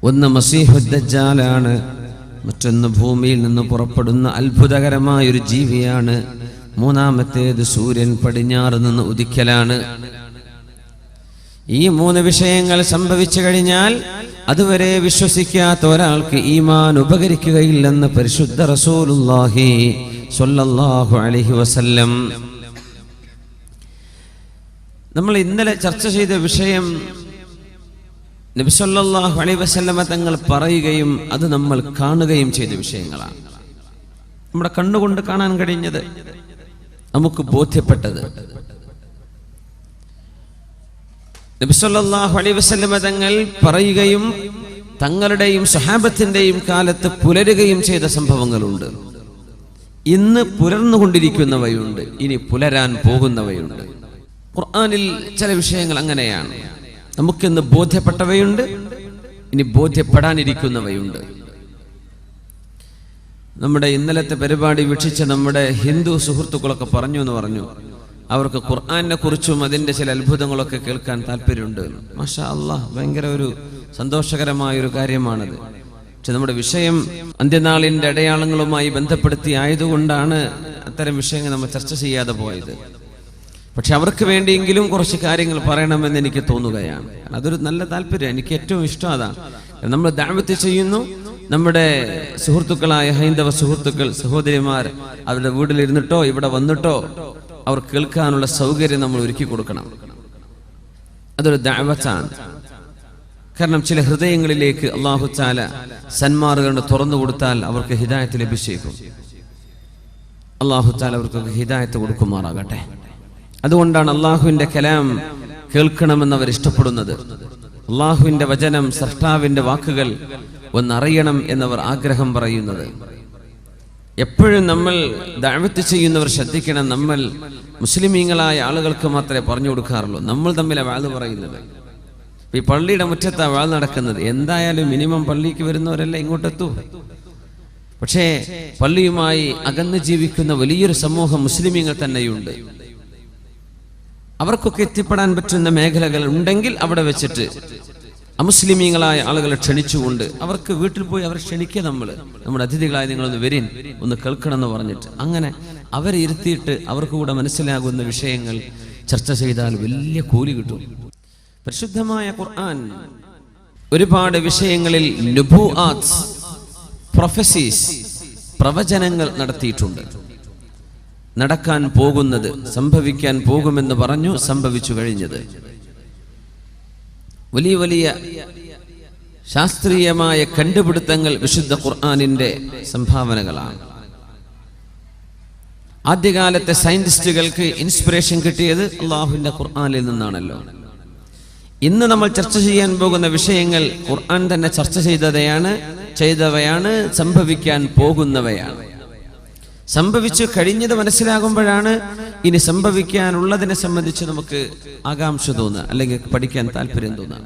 ഒന്ന് മസീഹുദ് ദജ്ജാലാണ്, മറ്റൊന്ന് ഭൂമിയിൽ നിന്ന് പുറപ്പെടുന്ന അത്ഭുതകരമായൊരു ജീവിയാണ്, മൂന്നാമത്തേത് സൂര്യൻ പടിഞ്ഞാറ് നിന്ന് ഉദിക്കലാണ്. ഈ മൂന്ന് വിഷയങ്ങൾ സംഭവിച്ചു കഴിഞ്ഞാൽ അതുവരെ വിശ്വസിക്കാത്ത ഒരാൾക്ക് ഈമാൻ ഉപകരിക്കുകയില്ലെന്ന് പരിശുദ്ധ റസൂലുള്ളാഹി സ്വല്ലല്ലാഹു അലൈഹി വസല്ലം. നമ്മൾ ഇന്നലെ ചർച്ച ചെയ്ത വിഷയം നബി സല്ലല്ലാഹു അലൈഹി വസല്ലമ തങ്ങൾ പറയുകയും അത് നമ്മൾ കാണുകയും ചെയ്ത വിഷയങ്ങളാണ്. നമ്മുടെ കണ്ണുകൊണ്ട് കാണാൻ കഴിഞ്ഞത്, നമുക്ക് ബോധ്യപ്പെട്ടത്. നബി സല്ലല്ലാഹു അലൈഹി വസല്ലമ തങ്ങൾ പറയുകയും തങ്ങളുടെയും സ്വഹാബത്തിന്റെയും കാലത്ത് പുലരുകയും ചെയ്ത സംഭവങ്ങളുണ്ട്. ഇന്ന് പുലർന്നുകൊണ്ടിരിക്കുന്നവയുണ്ട്, ഇനി പുലരാൻ പോകുന്നവയുണ്ട്. ഖുർആനിൽ ചില വിഷയങ്ങൾ അങ്ങനെയാണ്. നമുക്കിന്ന് ബോധ്യപ്പെട്ടവയുണ്ട്, ഇനി ബോധ്യപ്പെടാനിരിക്കുന്നവയുണ്ട്. നമ്മുടെ ഇന്നലത്തെ പരിപാടി വീക്ഷിച്ച നമ്മുടെ ഹിന്ദു സുഹൃത്തുക്കളൊക്കെ പറഞ്ഞു അവർക്ക് ഖുർആനെ കുറിച്ചും അതിൻ്റെ ചില അത്ഭുതങ്ങളൊക്കെ കേൾക്കാൻ താല്പര്യമുണ്ട്. മാഷാ അല്ലാഹ്, ഭയങ്കര ഒരു സന്തോഷകരമായൊരു കാര്യമാണത്. പക്ഷെ നമ്മുടെ വിഷയം അന്ത്യനാളിൻ്റെ അടയാളങ്ങളുമായി ബന്ധപ്പെടുത്തി ആയതുകൊണ്ടാണ് അത്തരം വിഷയങ്ങൾ നമ്മൾ ചർച്ച ചെയ്യാതെ പോയത്. പക്ഷെ അവർക്ക് വേണ്ടിയെങ്കിലും കുറച്ച് കാര്യങ്ങൾ പറയണമെന്ന് എനിക്ക് തോന്നുകയാണ്. അതൊരു നല്ല താല്പര്യം, എനിക്ക് ഏറ്റവും ഇഷ്ടം അതാണ്. നമ്മൾ ദഅവത്ത് ചെയ്യുന്നു, നമ്മുടെ സുഹൃത്തുക്കളായ ഹൈന്ദവ സുഹൃത്തുക്കൾ, സഹോദരിമാർ അവരുടെ വീട്ടിലിരുന്നിട്ടോ ഇവിടെ വന്നിട്ടോ അവർ കേൾക്കാനുള്ള സൗകര്യം നമ്മൾ ഒരുക്കി കൊടുക്കണം. അതൊരു ദഅവത്താണ്. കാരണം ചില ഹൃദയങ്ങളിലേക്ക് അല്ലാഹു തആല സന്മാർഗങ്ങൾ തുറന്നു കൊടുത്താൽ അവർക്ക് ഹിദായത്ത് ലഭിച്ചേക്കും. അല്ലാഹു തആല അവർക്ക് ഹിദായത്ത് കൊടുക്കുമാറാകട്ടെ. അതുകൊണ്ടാണ് അള്ളാഹുവിന്റെ കലാം കേൾക്കണമെന്നവർ ഇഷ്ടപ്പെടുന്നത്. അള്ളാഹുവിന്റെ വചനം, സൃഷ്ടാവിന്റെ വാക്കുകൾ ഒന്നറിയണം എന്നവർ ആഗ്രഹം പറയുന്നത്. എപ്പോഴും നമ്മൾ ദഅവത്ത് ചെയ്യുന്നവർ ശ്രദ്ധിക്കണം, നമ്മൾ മുസ്ലിമീങ്ങളായ ആളുകൾക്ക് മാത്രമേ പറഞ്ഞു കൊടുക്കാറുള്ളൂ. നമ്മൾ തമ്മിലെ വാഴ് പറയുന്നത്. ഈ പള്ളിയുടെ മുറ്റത്താണ് വാഴ് നടക്കുന്നത്. എന്തായാലും മിനിമം പള്ളിക്ക് വരുന്നവരെല്ലാം ഇങ്ങോട്ടെത്തൂ. പക്ഷേ പള്ളിയുമായി അകന്ന് ജീവിക്കുന്ന വലിയൊരു സമൂഹം മുസ്ലിമീങ്ങൾ തന്നെയുണ്ട്. അവർക്കൊക്കെ എത്തിപ്പെടാൻ പറ്റുന്ന മേഖലകൾ ഉണ്ടെങ്കിൽ അവിടെ വെച്ചിട്ട് അമുസ്ലിമീങ്ങളായ ആളുകളെ ക്ഷണിച്ചുകൊണ്ട് അവർക്ക് വീട്ടിൽ പോയി അവരെ ക്ഷണിക്കുക. നമ്മുടെ അതിഥികളായി നിങ്ങളൊന്ന് വരീൻ, ഒന്ന് കേൾക്കണം എന്ന് പറഞ്ഞിട്ട് അങ്ങനെ അവരെ ഇരുത്തിയിട്ട് അവർക്ക് കൂടെ മനസ്സിലാകുന്ന വിഷയങ്ങൾ ചർച്ച ചെയ്താൽ വലിയ കൂലി കിട്ടും. പരിശുദ്ധമായ ഖുർആൻ ഒരുപാട് വിഷയങ്ങളിൽ നുബുആത്ത്, പ്രൊഫസീസ്, പ്രവചനങ്ങൾ നടത്തിയിട്ടുണ്ട്. നടക്കാൻ പോകുന്നത്, സംഭവിക്കാൻ പോകുമെന്ന് പറഞ്ഞു, സംഭവിച്ചു കഴിഞ്ഞത്. വലിയ വലിയ ശാസ്ത്രീയമായ കണ്ടുപിടുത്തങ്ങൾ വിശുദ്ധ ഖുർആനിന്റെ സംഭാവനകളാണ്. ആദ്യകാലത്തെ സയന്റിസ്റ്റുകൾക്ക് ഇൻസ്പിറേഷൻ കിട്ടിയത് അള്ളാഹുവിന്റെ ഖുർആനിൽ നിന്നാണല്ലോ. ഇന്ന് നമ്മൾ ചർച്ച ചെയ്യാൻ പോകുന്ന വിഷയങ്ങൾ ഖുർആൻ തന്നെ ചർച്ച ചെയ്തവയാണ്, സംഭവിക്കാൻ പോകുന്നവയാണ്. സംഭവിച്ചു കഴിഞ്ഞത് മനസ്സിലാകുമ്പോഴാണ് ഇനി സംഭവിക്കാനുള്ളതിനെ സംബന്ധിച്ച് നമുക്ക് ആകാംക്ഷ തോന്നുക, അല്ലെങ്കിൽ പഠിക്കാൻ താല്പര്യം തോന്നുക.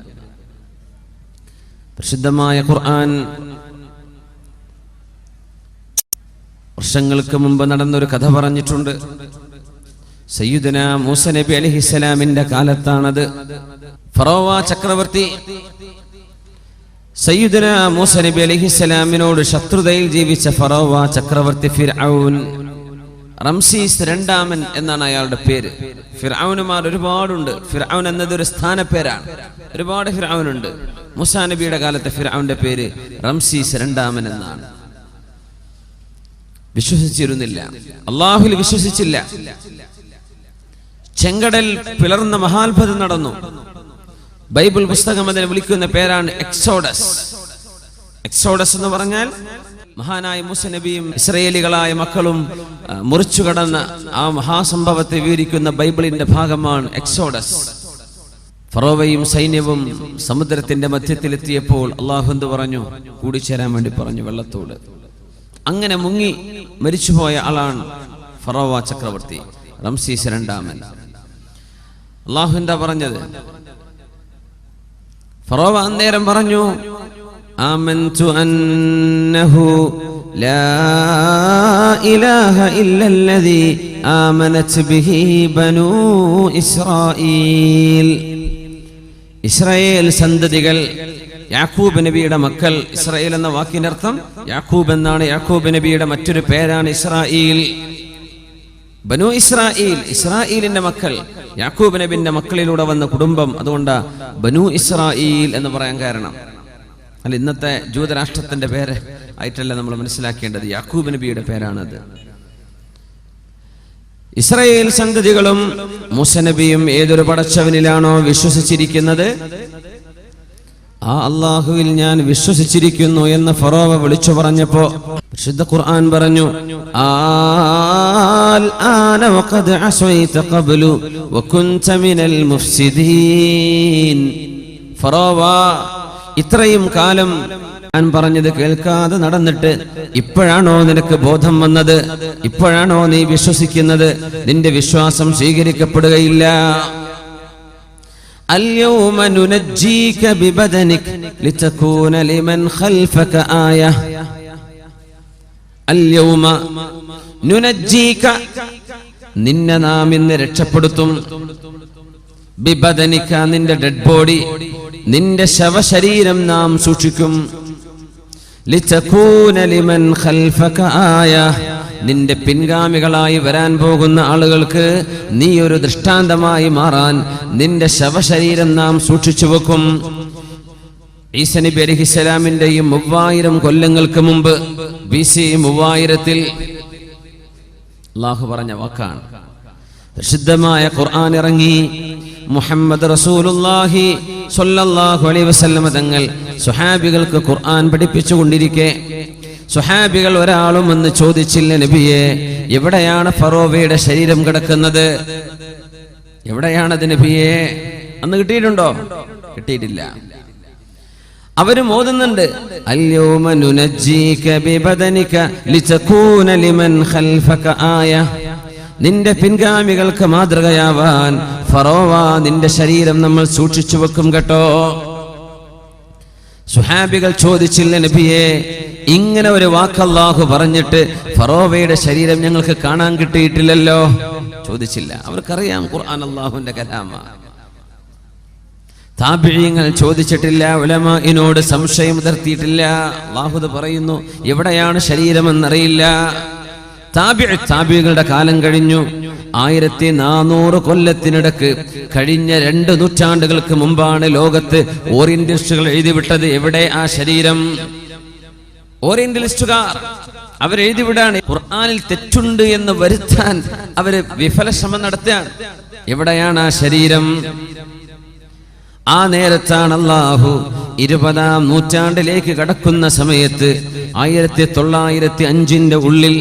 പ്രസിദ്ധമായ ഖുർആൻ വർഷങ്ങൾക്ക് മുമ്പ് നടന്നൊരു കഥ പറഞ്ഞിട്ടുണ്ട്. സയ്യിദുനാ മൂസ നബി അലൈഹിസ്സലാമിന്റെ കാലത്താണത്. ഫറോവ ചക്രവർത്തി സയ്യിദുനാ മൂസ നബി അലൈഹിസ്സലാമിനോട് ശത്രുതയിൽ ജീവിച്ച ഫറോവ ചക്രവർത്തി ഫിർഔൻ, റംസീസ് രണ്ടാമൻ എന്നാണ് അയാളുടെ പേര്. ഫിർഔനുമാർ ഒരുപാടുണ്ട്. ഫിർഔൻ എന്നതൊരു സ്ഥാനപ്പേരാണ്. ഒരുപാട് ഫിർഔനുണ്ട്. മൂസാ നബിയുടെ കാലത്തെ ഫിർഔന്റെ പേര് റംസീസ് രണ്ടാമൻ എന്നാണ്. വിശ്വസിച്ചിരുന്നില്ല, അള്ളാഹുവിൽ വിശ്വസിച്ചില്ല. ചെങ്കടൽ പിളർന്ന മഹാത്ഭുതം നടന്നു. ബൈബിൾ പുസ്തകം അതിനെ വിളിക്കുന്ന പേരാണ് എക്സോഡസ്. എക്സോഡസ് എന്ന് പറഞ്ഞാൽ മഹാനായ മൂസ നബിയും ഇസ്രായേലികളായ മക്കളും മുറിച്ചു കടന്ന ആ മഹാസംഭവത്തെ വിവരിക്കുന്ന ബൈബിളിന്റെ ഭാഗമാണ് എക്സോഡസ്. ഫറോവയും സൈന്യവും സമുദ്രത്തിന്റെ മധ്യത്തിലെത്തിയപ്പോൾ അള്ളാഹു എന്ത് പറഞ്ഞു? കൂടിച്ചേരാൻ വേണ്ടി പറഞ്ഞു വെള്ളത്തോട്. അങ്ങനെ മുങ്ങി മരിച്ചുപോയ ആളാണ് ഫറോവ ചക്രവർത്തി റംസീസ് രണ്ടാമൻ. അള്ളാഹു എന്താ പറഞ്ഞത്? ഫറോവ അന്നേരം പറഞ്ഞു, ആമൻതു അന്നഹു ലാ ഇലാഹ ഇല്ലല്ലദീ ആമനത് ബിഹി ബനൂ ഇസ്രായീൽ. ഇസ്രായേൽ സന്തതികൾ യാക്കൂബ് നബിയുടെ മക്കൾ. ഇസ്രായേൽ എന്ന വാക്കിന്റെ അർത്ഥം യാക്കൂബ് എന്നാണ്. യാക്കൂബ് നബിയുടെ മറ്റൊരു പേരാണ് ഇസ്രായേൽ. ബനു ഇസ്രായേൽ, ഇസ്രായേലിന്റെ മക്കൾ, യാക്കൂബ് നബിന്റെ മക്കളിലൂടെ വന്ന കുടുംബം. അതുകൊണ്ട് ബനു ഇസ്രായേൽ എന്ന് പറയാൻ കാരണം. അല്ല, ഇന്നത്തെ ജൂതരാഷ്ട്രത്തിന്റെ പേര് ആയിട്ടല്ല നമ്മൾ മനസ്സിലാക്കേണ്ടത്, യാക്കൂബ് നബിയുടെ പേരാണത്. ഇസ്രായേൽ സന്തതികളും മൂസ നബിയും ഏതൊരു പടച്ചവനിലാണോ വിശ്വസിച്ചിരിക്കുന്നത്, ആ അല്ലാഹുവിൽ ഞാൻ വിശ്വസിച്ചിരിക്കുന്നു എന്ന് ഫറോവ വിളിച്ചു പറഞ്ഞപ്പോ വിശുദ്ധ ഖുർആൻ പറഞ്ഞു, ആന വഖദ് അസൈത ഖബ്ലു വകുൻത മിനൽ മുഫ്സിദീൻ. ഫറോവ, ഇത്രയും കാലം ഞാൻ പറഞ്ഞത് കേൾക്കാതെ നടന്നിട്ട് ഇപ്പോഴാണോ നിനക്ക് ബോധം വന്നത്? ഇപ്പോഴാണോ നീ വിശ്വസിക്കുന്നത്? നിന്റെ വിശ്വാസം സ്വീകരിക്കപ്പെടുകയില്ല. اليوم ننجيك ببدنك لتكون لمن خلفك آية. اليوم ننجيك, നിന്നെ നാം ഇന്ന് രക്ഷപ്പെടുത്തും. ബിബദനിക, നിന്റെ ഡെഡ് ബോഡി, നിന്റെ ശവശരീരം നാം സൂക്ഷിക്കും. ലിതകൂന ലിമൻ ഖൽഫക ആയ, നിന്റെ പിൻഗാമികളായി വരാൻ പോകുന്ന ആളുകൾക്ക് നീ ഒരു ദൃഷ്ടാന്തമായി മാറാൻ നിന്റെ ശവശരീരം നാം സൂക്ഷിച്ചു വെക്കും. ഈസ നബി അലൈഹിസ്സലാമിന്റെയും 3000 കൊല്ലങ്ങൾക്ക് മുമ്പ് BC 3000-ൽ അല്ലാഹു പറഞ്ഞ വാക്കാണ്. പ്രസിദ്ധമായ ഖുർആൻ ഇറങ്ങി. മുഹമ്മദ് റസൂലുള്ളാഹി സ്വല്ലല്ലാഹു അലൈഹി വസല്ലം തങ്ങൾ സ്വഹാബികൾക്ക് ഖുർആൻ പഠിപ്പിച്ചു കൊണ്ടിരിക്കെ സ്വഹാബികൾ ഒരാളും എന്ന് ചോദിച്ചില്ല, നബിയെ, എവിടെയാണ് ഫറോവയുടെ ശരീരം കിടക്കുന്നത്? എവിടെയാണത് നബിയെ? അന്ന് കിട്ടിയിട്ടുണ്ടോ? കിട്ടിയിട്ടില്ല. അവരും ഓതുന്നുണ്ട്, അൽയൗമ നുനജ്ജീക ബിബദനിക ലിതകൂന ലിമൻ ഖൽഫക ആയ. നിന്റെ പിൻഗാമികൾക്ക് മാതൃകയാവാൻ ഫറോവ നിന്റെ ശരീരം നമ്മൾ സൂക്ഷിച്ചു വെക്കും കേട്ടോ. സുഹാബികൾ ചോദിച്ചില്ല, നബിയെ, ഇങ്ങനെ ഒരു വാക്ക് അല്ലാഹു പറഞ്ഞിട്ട് ഫറോവയുടെ ശരീരം ഞങ്ങൾക്ക് കാണാൻ കിട്ടിയിട്ടില്ലല്ലോ. ചോദിച്ചില്ല. അവർക്കറിയാം ഖുർആൻ അല്ലാഹുവിന്റെ കലാമാണ്. താബിഈങ്ങൾ ചോദിച്ചിട്ടില്ല, ഉലമാഇനോട് സംശയം ഉയർത്തിയിട്ടില്ല. അല്ലാഹു പറയുന്നു, എവിടെയാണ് ശരീരമെന്നറിയില്ല. താബിഈകളുടെ കാലം കഴിഞ്ഞു. 1400 കൊല്ലത്തിനിടക്ക് കഴിഞ്ഞ 2 നൂറ്റാണ്ടുകൾക്ക് മുമ്പാണ് ലോകത്ത് ഓറിയന്റലിസ്റ്റുകൾ എഴുതിവിട്ടത് എവിടെ ആ ശരീരം. ഓറിയന്റലിസ്റ്റുകാർ അവരെഴുതിവിടാണ്. ഖുർആനിൽ തെറ്റുണ്ട് എന്ന് വരുത്താൻ അവര് വിഫല ശ്രമം നടത്തുകയാണ്. എവിടെയാണ് ആ ശരീരം? ആ നേരത്താണ് അല്ലാഹു 20-ാം നൂറ്റാണ്ടിലേക്ക് കടക്കുന്ന സമയത്ത് 1905-ന്റെ ഉള്ളിൽ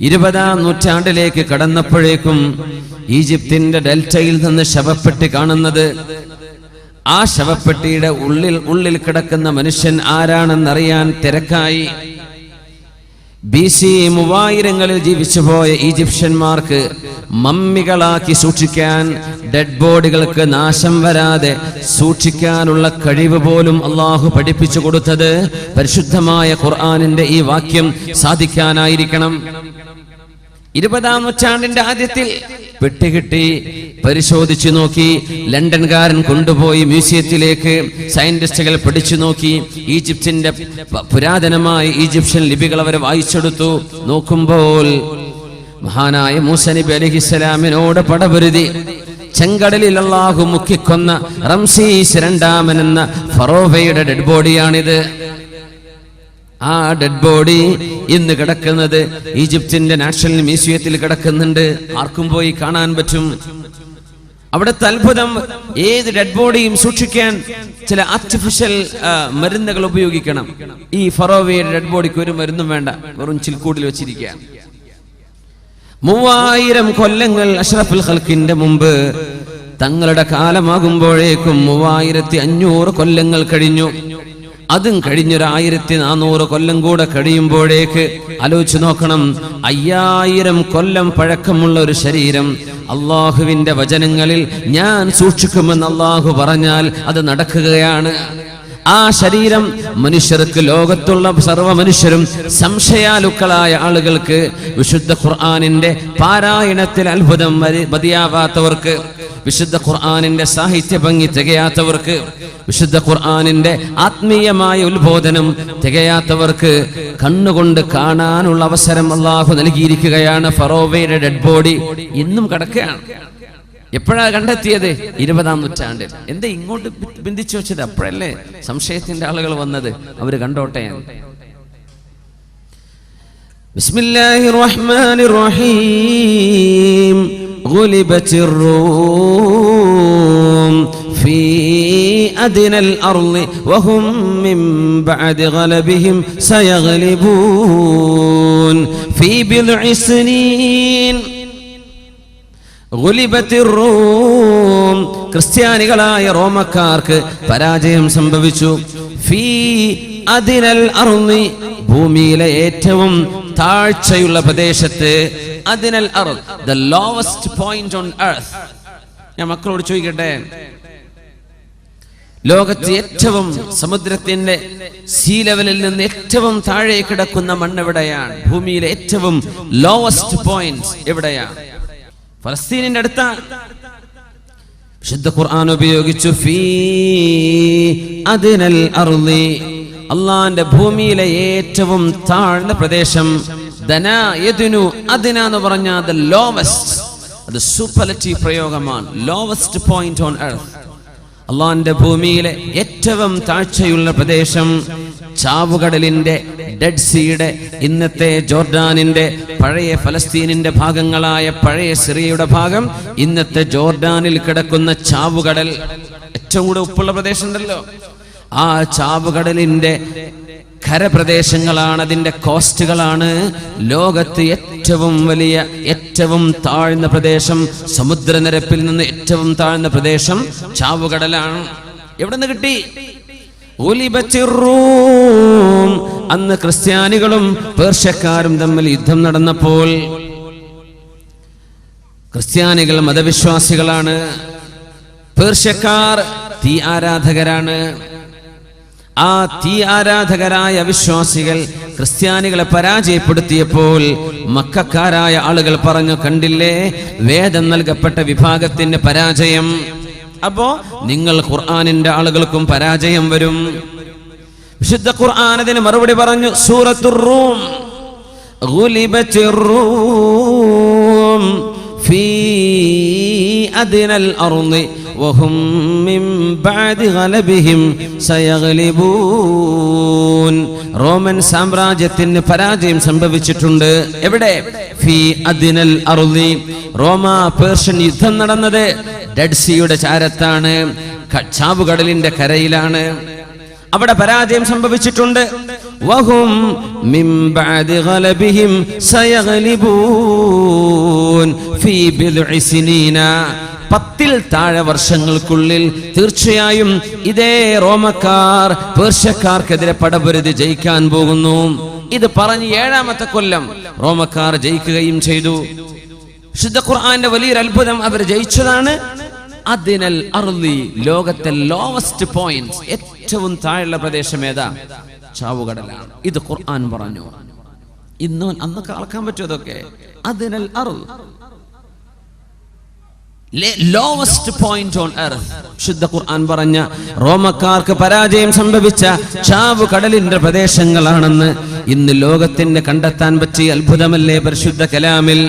20-ാം നൂറ്റാണ്ടിലേക്ക് കടന്നപ്പോഴേക്കും ഈജിപ്തിന്റെ ഡെൽറ്റയിൽ നിന്ന് ശവപ്പെട്ടി കാണുന്നത്. ആ ശവപ്പെട്ടിയുടെ ഉള്ളിൽ കിടക്കുന്ന മനുഷ്യൻ ആരാണെന്നറിയാൻ തിരക്കായി. BC 3000-ങ്ങളിൽ ജീവിച്ചുപോയ ഈജിപ്ഷ്യന്മാർക്ക് മമ്മികളാക്കി സൂക്ഷിക്കാൻ, ഡെഡ് ബോഡികൾക്ക് നാശം വരാതെ സൂക്ഷിക്കാനുള്ള കഴിവ് പോലും അല്ലാഹു പഠിപ്പിച്ചു കൊടുത്തത് പരിശുദ്ധമായ ഖുർആനിന്റെ ഈ വാക്യം സാധിക്കാനായിരിക്കണം. 20-ാം നൂറ്റാണ്ടിന്റെ ആദ്യത്തിൽ പെട്ടി കിട്ടി, പരിശോധിച്ചു നോക്കി. ലണ്ടൻകാരൻ കൊണ്ടുപോയി മ്യൂസിയത്തിലേക്ക് സയന്റിസ്റ്റുകൾ പഠിച്ചു നോക്കി. ഈജിപ്തിന്റെ പുരാതനമായ ഈജിപ്ഷ്യൻ ലിപികൾ അവർ വായിച്ചെടുത്തു. നോക്കുമ്പോൾ മഹാനായ മൂസ നബി അലൈഹിസ്സലാമിനോട് പടപൊരുതി ചെങ്കടലിൽ അല്ലാഹു മുക്കിക്കൊന്ന റംസീസ് 2-ാമൻ എന്ന ഫറോവയുടെ ഡെഡ് ബോഡിയാണിത്. ആ ഡെഡ് ബോഡി ഇന്ന് കിടക്കുന്നത് ഈജിപ്തിന്റെ നാഷണൽ മ്യൂസിയത്തിൽ കിടക്കുന്നുണ്ട്. ആർക്കും പോയി കാണാൻ പറ്റും. അവിടുത്തെ അത്ഭുതം, ഏത് ഡെഡ് ബോഡിയും സൂക്ഷിക്കാൻ ചില ആർട്ടിഫിഷ്യൽ മരുന്നുകൾ ഉപയോഗിക്കണം. ഈ ഫറോവയുടെ ഡെഡ് ബോഡിക്ക് ഒരു മരുന്നും വേണ്ട, വെറും ചിൽക്കൂടിൽ വെച്ചിരിക്കുക. 3000 കൊല്ലങ്ങൾ അഷ്റഫുൽ ഖൽഖിന്റെ മുമ്പ് തങ്ങളുടെ കാലമാകുമ്പോഴേക്കും 3500 കൊല്ലങ്ങൾ കഴിഞ്ഞു. അതും കഴിഞ്ഞൊരു 1400 കൊല്ലം കൂടെ കഴിയുമ്പോഴേക്ക് ആലോചിച്ചു നോക്കണം, 5000 കൊല്ലം പഴക്കമുള്ള ഒരു ശരീരം അള്ളാഹുവിന്റെ വചനങ്ങളിൽ ഞാൻ സൂക്ഷിക്കുമെന്ന് അള്ളാഹു പറഞ്ഞാൽ അത് നടക്കുകയാണ്. ആ ശരീരം മനുഷ്യർക്ക്, ലോകത്തുള്ള സർവ്വ മനുഷ്യരും സംശയാലുക്കളായ ആളുകൾക്ക്, വിശുദ്ധ ഖുർആനിന്റെ പാരായണത്തിൽ അത്ഭുതം മതിയാവാത്തവർക്ക്, വിശുദ്ധ ഖുർആനിന്റെ സാഹിത്യ ഭംഗി തികയാത്തവർക്ക്, വിശുദ്ധ ഖുർആനിന്റെ ആത്മീയമായ ഉത്ബോധനം തികയാത്തവർക്ക് കണ്ണുകൊണ്ട് കാണാനുള്ള അവസരം അല്ലാഹു നൽകിയിരിക്കുകയാണ്. ഫറോവയുടെ ഡെഡ് ബോഡി ഇന്നും കിടക്കുകയാണ്. എപ്പോഴാണ് കണ്ടെത്തിയത്? 20-ാം നൂറ്റാണ്ടിൽ. എന്താ ഇങ്ങോട്ട് ബന്ധിച്ചു വെച്ചത്? അപ്പോഴല്ലേ സംശയത്തിന്റെ ആളുകൾ വന്നത്. അവര് കണ്ടോട്ടെ. ബിസ്മില്ലാഹിർ റഹ്മാനിർ റഹീം. ഗുലിബത്തിർ റൂം ഫീ അദ്നൽ അർളി വഹും മിൻ ബഅദി ഗലബിഹിം സയഗ്ലിബൂൻ ഫീ ബിദ്ഇ സിനീൻ. ഗുലിബത്തിർ റൂം, ക്രിസ്ത്യാനികളായ റോമക്കാർക്ക് പരാജയം സംഭവിച്ചു. ഫീ അദ്നൽ അർളി, ഭൂമിയിലെ ഏറ്റവും താഴ്ചയുള്ള പ്രദേശത്ത്. അദ്നൽ അർള്, the lowest point on earth. ഞാൻ മക്കളോട് ചോദിക്കട്ടെ, ലോകത്ത് ഏറ്റവും സമുദ്രത്തിന്റെ സീ ലെവലിൽ നിന്ന് ഏറ്റവും താഴെ കിടക്കുന്ന മണ്ണ് എവിടെയാണ്? ഭൂമിയിലെ ഏറ്റവും ലോവസ്റ്റ് പോയിന്റ് എവിടെയാണ്? ഫലസ്തീനിന്റെ അടുത്താണ്. വിശുദ്ധ ഖുർആൻ ഉപയോഗിച്ചു ഫീ അദ്നൽ അർളി, അള്ളാന്റെ ഭൂമിയിലെ ഏറ്റവും താഴ്ന്ന പ്രദേശം. ദന യദ്നു, അദ്ന എന്ന് പറഞ്ഞാൽ the lowest, അത് സൂപ്പർലേറ്റീവ് പ്രയോഗമാണ്. Lowest point on earth. അള്ളാന്റെ ഭൂമിയിലെ ഏറ്റവും താഴ്ചയുള്ള പ്രദേശം ചാവുകടലിന്റെ, ഡെഡ് സീയുടെ, ഇന്നത്തെ ജോർഡാനിന്റെ, പഴയ ഫലസ്തീനിന്റെ ഭാഗങ്ങളായ പഴയ സിറിയയുടെ ഭാഗം, ഇന്നത്തെ ജോർഡാനിൽ കിടക്കുന്ന ചാവുകടൽ. ഏറ്റവും കൂടെ ഉപ്പുള്ള പ്രദേശം ഉണ്ടല്ലോ, ആ ചാവുകടലിന്റെ കരപ്രദേശങ്ങളാണ്, അതിന്റെ കോസ്റ്റുകളാണ് ലോകത്ത് ഏറ്റവും വലിയ, ഏറ്റവും താഴ്ന്ന പ്രദേശം. സമുദ്രനിരപ്പിൽ നിന്ന് ഏറ്റവും താഴ്ന്ന പ്രദേശം ചാവുകടലാണ്. എവിടെ നിന്ന് കിട്ടി? റൂം. അന്ന് ക്രിസ്ത്യാനികളും പേർഷ്യക്കാരും തമ്മിൽ യുദ്ധം നടന്നപ്പോൾ, ക്രിസ്ത്യാനികൾ മതവിശ്വാസികളാണ്, പേർഷ്യക്കാർ തീ ആരാധകരാണ്. ആ തീ ആരാധകരായ വിശ്വാസികൾ ക്രിസ്ത്യാനികളെ പരാജയപ്പെടുത്തിയപ്പോൾ മക്കക്കാരായ ആളുകൾ പറഞ്ഞു, കണ്ടില്ലേ വേദം നൽകപ്പെട്ട വിഭാഗത്തിന്റെ പരാജയം. അപ്പോ നിങ്ങൾ ഖുർആനിന്റെ ആളുകൾക്കും പരാജയം വരും. വിശുദ്ധ ഖുർആൻ അതിന് മറുപടി പറഞ്ഞു. സൂറത്തുർ റൂം. ഗുലിബത്തിർ റൂം ഫീ അദ്നൽ അർളി വഹും മിൻ ബഅദി ഗലബിഹിം സയഗ്ലിബൂൻ. റോമൻ സാമ്രാജ്യത്തിന് പരാജയം സംഭവിച്ചിട്ടുണ്ട്. എവിടെ? ഫീ അദ്നൽ അർളി. റോമ പേർഷ്യൻ യുദ്ധം നടന്നത് ഡെഡ് സീയുടെ ചാരത്താണ്, ചാവുകടലിന്റെ കരയിലാണ്. അവിടെ പരാജയം സംഭവിച്ചിട്ടുണ്ട്. വഹും മിൻ ബഅദി ഗലബിഹിം സയഗ്ലിബൂൻ ഫീ ബിദ്ഇ സിനീന. 10-ൽ താഴെ വർഷങ്ങൾക്കുള്ളിൽ തീർച്ചയായും ഇതേ റോമക്കാർ പേർഷ്യക്കാർക്കെതിരെ പടപൊരുതി ജയിക്കാൻ പോകുന്നു. ഇത് പറഞ്ഞ് 7-ാമത്തെ കൊല്ലം റോമക്കാർ ജയിക്കുകയും ചെയ്തു. വിശുദ്ധ ഖുർആന്റെ വലിയൊരു അത്ഭുതം, അവർ ജയിച്ചതാണ്. അദ്നൽ അർളി, ലോകത്തെ ലോവസ്റ്റ് പോയിന്റ്, ഏറ്റവും താഴെയുള്ള പ്രദേശം ഏതാ? ചാവുകടലാണ്. ഇത് ഖുർആൻ പറഞ്ഞു. ഇന്ന് അന്നൊക്കെ അളക്കാൻ പറ്റും അതൊക്കെ. അദ്നൽ അർള്, ലോവസ്റ്റ് പോയിന്റ് ഓൺ എർത്ത്. ശുദ്ധ ഖുർആൻ പറഞ്ഞ റോമക്കാർക്ക് പരാജയം സംഭവിച്ച ചാവുകടലിന്റെ പ്രദേശങ്ങളാണെന്ന് ഇന്ന് ലോകത്തിന് കണ്ടെത്താൻ പറ്റിയ അത്ഭുതമല്ലേ പരിശുദ്ധ കലാമിൽ.